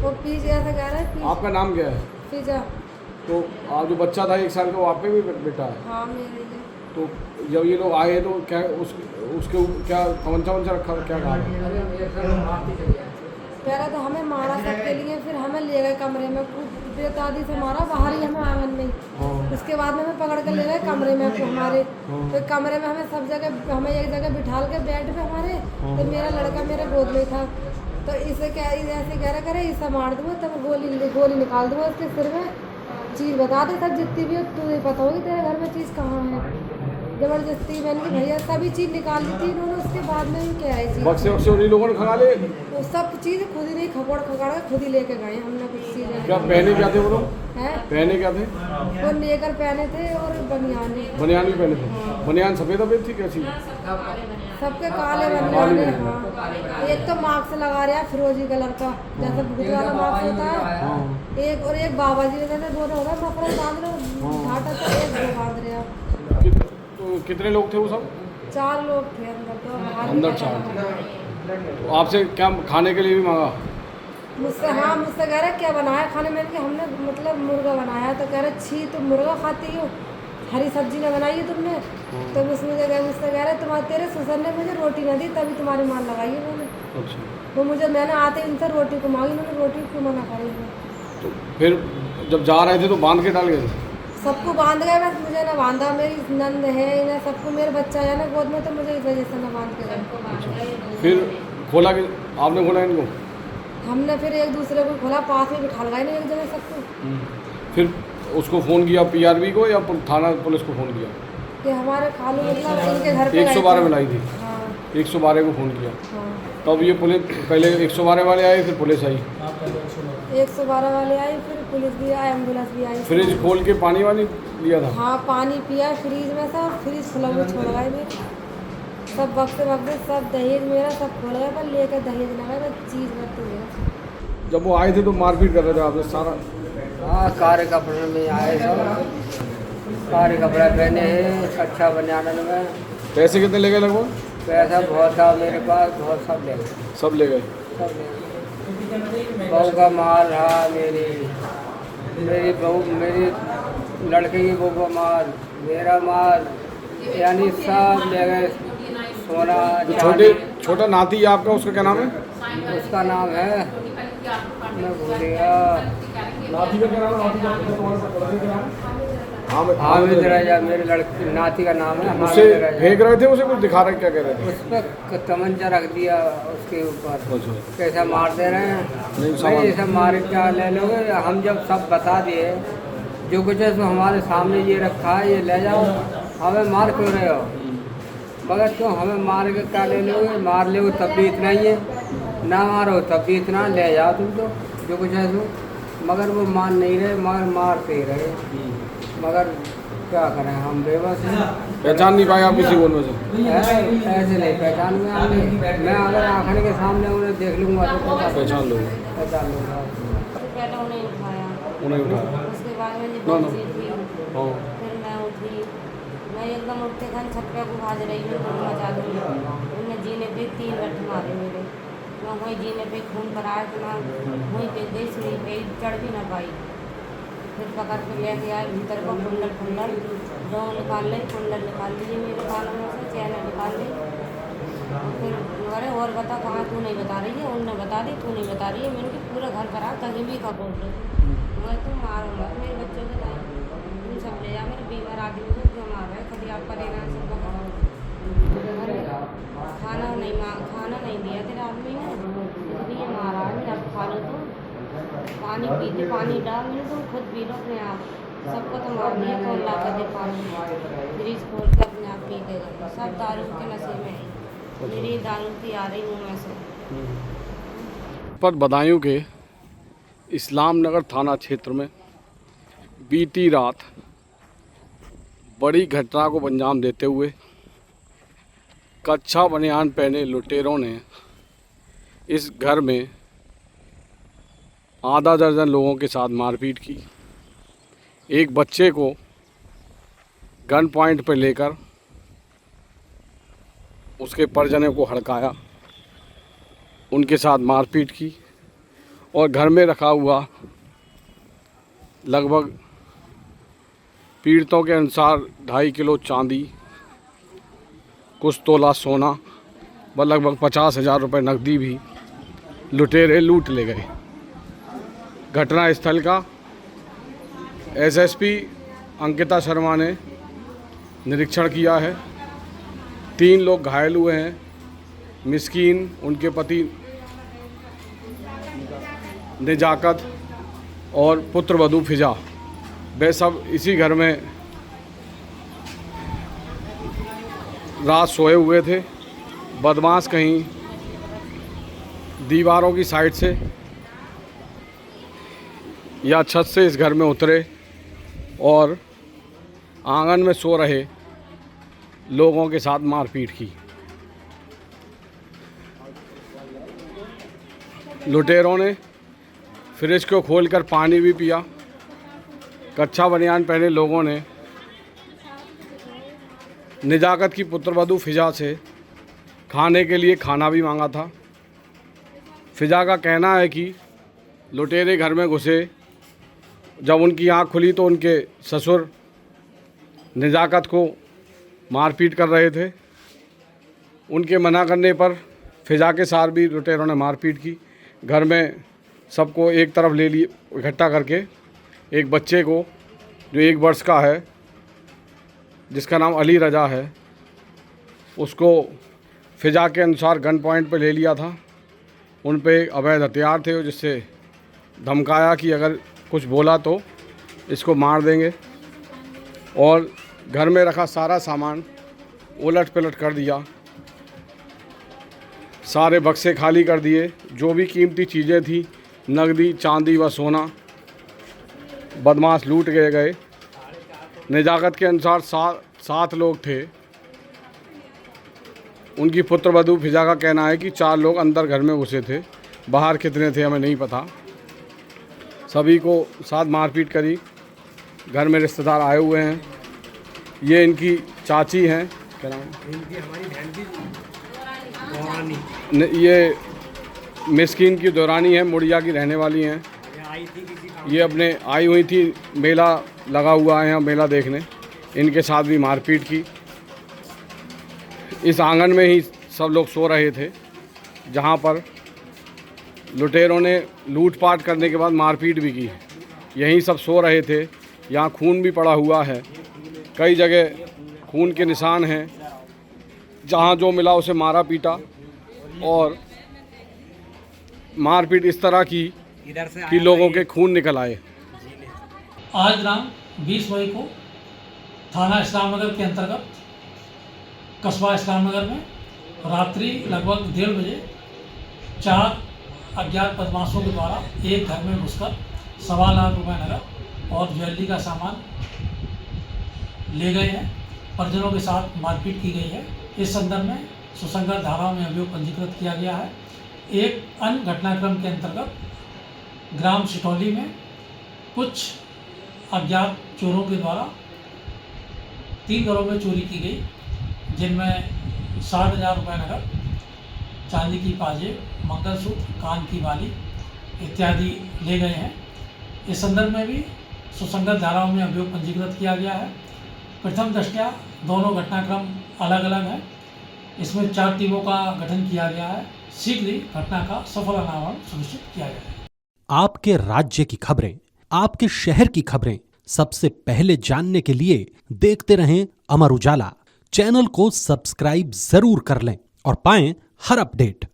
वो पिज़्ज़ा से कह रहा है आपका नाम क्या है? पिज़्ज़ा। तो आप जो बच्चा था 1 साल का, वो आप पे भी बेटा है? हाँ मेरे लिए। तो जब ये लोग आए तो क्या उसके क्या तमंचा वमंचा रखा था, क्या कहा? पहले तो हमें मारा सबके लिए, फिर हमें ले गए कमरे में, बेतादी से मारा बाहर ही, हमें आंगन में ही। उसके बाद में हमें पकड़ कर ले गए कमरे में हमारे। फिर कमरे में हमें सब जगह, हमें एक जगह बिठाल के बेड पे हमारे, तो मेरा लड़का मेरे गोद में था। तो इसे क्या ऐसे कह रहा करे इसे मार दूँगा, तब गोली निकाल दूँगा उसके सिर में, चीज़ बता दे सब जितनी भी हो, तुझे पता होगी तेरे घर में चीज़ कहाँ है। जबरदस्ती मैंने कि भैया सभी चीज़ निकाल दी थी इन्होंने, उसके बाद में भी कह रही थी बक्से वक्से उन्हीं लोगों ने खंगा ले? वो सब चीज़ खुद ही नहीं खगोड़ खगाड़ के खुद ही लेके गए, हमने कुछ चीज़ें। क्या पहने क्या थे वो लोग? हैं पहने क्या थे? वो लेकर पहने थे और बनियाने। बनियान भी पहने थे? बनियान सफ़ेद सफ़ेद थी कैसी? सबके काले बनियाने। हाँ, एक तो मास्क लगा रहा है फिरोजी कलर का, जैसे भूत वाला मास्क होता है। एक बाबा जी ने दोनों हो गए मफलर बांध रहे घाटा से, एक दो बांध रहे हैं। तो कितने लोग थे वो सब? 4 लोग थे अंदर, तो बाहर अंदर 4 थे। तो आपसे क्या खाने के लिए भी मांगा? मुझसे मुझसे कह रहा क्या बनाया खाने में, कि हमने मतलब मुर्गा बनाया। तो कह रहा छी तुम मुर्गा खाती हो, हरी सब्जी ना बनाई है तुमने। तो मुझसे कह रहे तुम्हारे तेरे ससुर ने मुझे रोटी ना दी, तभी तुम्हारी मान लगाई है मैंने। अच्छा। वो मैंने आते इनसे रोटी को मांगी, उन्होंने रोटी क्यों मना करी है। तो फिर जब जा रहे थे तो बांध के डाल गए थे? सबको बांध गए, बस मुझे ना बांधा। मेरी नंद है इन्हें सबको, मेरे बच्चा है ना गोद में, तो मुझे इस वजह से ना बांध के गए। फिर खोला कि आपने खोला इनको? हमने फिर एक दूसरे को खोला, पास में बिठा लगाए ना एक जगह सबको। फिर उसको फ़ोन किया पीआरबी को या थाना पुलिस को फ़ोन किया? कि हमारे खालू मतलब इनके घर पे 112 में लाई थी? हाँ 112 को फ़ोन किया। हाँ। तब ये पुलिस पहले 112 वाले आए, फिर पुलिस आई? 112 वाले आई, फिर पुलिस भी आई, एम्बुलेंस भी आई। फ्रिज खोल के पानी वानी लिया था? हाँ पानी पिया फ्रीज में था, फ्रीज खुला हुआ छोड़ गए मेरे सब वक्त सब दहेज मेरा सब खोल गया, पर लेकर दहेज ना गए, बस चीज़ करते मेरा। जब वो आए थे तो मारपीट कर रहे थे आपने सारा? हाँ कारे कपड़े में आए सब, कारे कपड़ा पहने हैं, अच्छा बनाने में। पैसे कितने ले गए लगभग? पैसा बहुत था मेरे पास, बहुत सब ले गए। सब ले गए? सब ले गए। बहू का माल रहा, मेरी बहू, मेरी लड़के की बहू का माल, मेरा माल, यानी सब ले गए। सोना छोटा नाती है आपका, उसका क्या नाम है? उसका नाम है, मैं भूल गया। नाती का क्या नाम है? हामिद रजा, मेरे लड़के नाती का नाम है। उससे फेंक रहे थे, उसे कुछ दिखा रहे, क्या कह रहे थे? उस पर तमंचा रख दिया उसके ऊपर, कैसा मार दे रहे हैं। भाई ऐसा मार क्या ले लोगे? हम जब सब बता दिए, जो कुछ है सो हमारे सामने ये रखा है, ये ले जाओ, हमें मार क्यों रहे हो? मगर क्यों हमें मार के क्या ले लोगे? मार ले तब भी इतना ही है, ना मारो तब भी इतना, ले जाओ तुम तो जो कुछ है सो। मगर वो मान नहीं रहे, मगर मारते ही रहे। मगर क्या करें, हम बेबस हैं। पहचान नहीं पाए आप किसी को उनमें से? ऐसे नहीं पहचान में आगे, मैं अगर आंखने के सामने उन्हें देख लूँगा तो पहचान लोगे? पहचान लूँगा। पहले उन्हें उठाया, उन्हें उठाया? उसके बाद में नो, नो। बातचीत हुई, हाँ। फिर मैं उठी, मैं एकदम उठते खान छत पे को भाज रही हूँ, खून मचा दूँगी। उन्होंने जीने पे 3 रट मारे मेरे, मैं वहीं जीने पे खून पर आया, तो मैं वहीं पे गई, सीढ़ी पे चढ़ भी ना पाई। फिर पकड़ के लेके आए भीतर को, कुंडल रोंग निकाल ले, कुंडल निकाल लीजिए मेरे कानों में से, चैन निकाल ली। और फिर अरे और बता कहाँ, तू नहीं बता रही है? उनने बता दी, तू नहीं बता रही है। मैंने कि पूरा घर पर आ, कहीं भी का बोल रहे मैं तुम मारो मत मेरे बच्चों को, तुम सब ले जा, मेरे बीमार आदमी को क्यों मार रहे? कभी आपका लेना सबको खाना नहीं दिया तेरे आदमी ने, अभी ये मारा है, अब खा लो तुम, पानी पीते, पानी डाल, मैंने तुम खुद पी लो अपने आप, सबको तो मार दिया, कौन ला कर दे पानी? फ्रिज खोल के अपने आप पी के गए, सब दारू के नशे में है, मेरी दारू थी आ रही मुँह में से। पर बदायूं के इस्लाम नगर थाना क्षेत्र में बीती रात बड़ी घटना को अंजाम देते हुए कच्छा बनियान पहने लुटेरों ने इस घर में आधा दर्जन लोगों के साथ मारपीट की। एक बच्चे को गन पॉइंट पर लेकर उसके परिजनों को हड़काया, उनके साथ मारपीट की और घर में रखा हुआ लगभग पीड़ितों के अनुसार 2.5 किलो चांदी, कुछ तोला सोना व लगभग 50,000 रुपये नकदी भी लुटेरे लूट ले गए। घटना स्थल का एसएसपी अंकिता शर्मा ने निरीक्षण किया है। 3 लोग घायल हुए हैं। मिस्कीन, उनके पति निजाकत और पुत्र वधू फिजा, वे सब इसी घर में रात सोए हुए थे। बदमाश कहीं दीवारों की साइड से या छत से इस घर में उतरे और आंगन में सो रहे लोगों के साथ मारपीट की। लुटेरों ने फ्रिज को खोलकर पानी भी पिया। कच्छा बनियान पहने लोगों ने निजाकत की पुत्रवधू फिजा से खाने के लिए खाना भी मांगा था। फिजा का कहना है कि लुटेरे घर में घुसे, जब उनकी आंख खुली तो उनके ससुर निजाकत को मारपीट कर रहे थे। उनके मना करने पर फिजा के साथ भी लुटेरों ने मारपीट की। घर में सबको एक तरफ ले लिए, इकट्ठा करके एक बच्चे को जो 1 वर्ष का है, जिसका नाम अली रजा है, उसको फिजा के अनुसार गन पॉइंट पे ले लिया था। उन पे अवैध हथियार थे, जिससे धमकाया कि अगर कुछ बोला तो इसको मार देंगे, और घर में रखा सारा सामान उलट पलट कर दिया। सारे बक्से खाली कर दिए। जो भी कीमती चीज़ें थी, नकदी, चांदी व सोना, बदमाश लूट गए। निजाकत के अनुसार 7 लोग थे। उनकी पुत्रवधू फिजा का कहना है कि 4 लोग अंदर घर में घुसे थे, बाहर कितने थे हमें नहीं पता। सभी को साथ मारपीट करी। घर में रिश्तेदार आए हुए हैं। ये इनकी चाची हैं, क्या नाम है? इनकी हमारी बहन की दौरानी। ये मिस्कीन की दौरानी है, मुड़िया की रहने वाली हैं। ये अपने आई हुई थी, मेला लगा हुआ है यहाँ, मेला देखने। इनके साथ भी मारपीट की। इस आंगन में ही सब लोग सो रहे थे, जहाँ पर लुटेरों ने लूटपाट करने के बाद मारपीट भी की। यहीं सब सो रहे थे। यहाँ खून भी पड़ा हुआ है, कई जगह खून के निशान हैं। जहाँ जो मिला उसे मारा पीटा, और मारपीट इस तरह की कि लोगों के खून निकल आए। आज दिनांक 20 मई को थाना इस्लामनगर के अंतर्गत कस्बा इस्लामनगर में रात्रि लगभग 1:30 बजे 4 अज्ञात बदमाशों के द्वारा एक घर में घुसकर 1.25 लाख रुपए नकद और ज्वेलरी का सामान ले गए हैं। परिजनों के साथ मारपीट की गई है। इस संदर्भ में सुसंगत धाराओं में अभियोग पंजीकृत किया गया है। एक अन्य घटनाक्रम के अंतर्गत ग्राम सिटौली में कुछ अज्ञात चोरों के द्वारा 3 घरों में चोरी की गई, जिनमें 60,000 रुपये नकद, चांदी की पाजेब, मंगलसूत्र, कान की बाली इत्यादि ले गए हैं। इस संदर्भ में भी सुसंगत धाराओं में अभियोग पंजीकृत किया गया है। प्रथम दृष्टया दोनों घटनाक्रम अलग अलग हैं। इसमें 4 टीमों का गठन किया गया है। शीघ्र ही घटना का सफल अनावरण सुनिश्चित किया जाएगा। आपके राज्य की खबरें, आपके शहर की खबरें सबसे पहले जानने के लिए देखते रहें अमर उजाला। चैनल को सब्सक्राइब जरूर कर लें और पाएं हर अपडेट।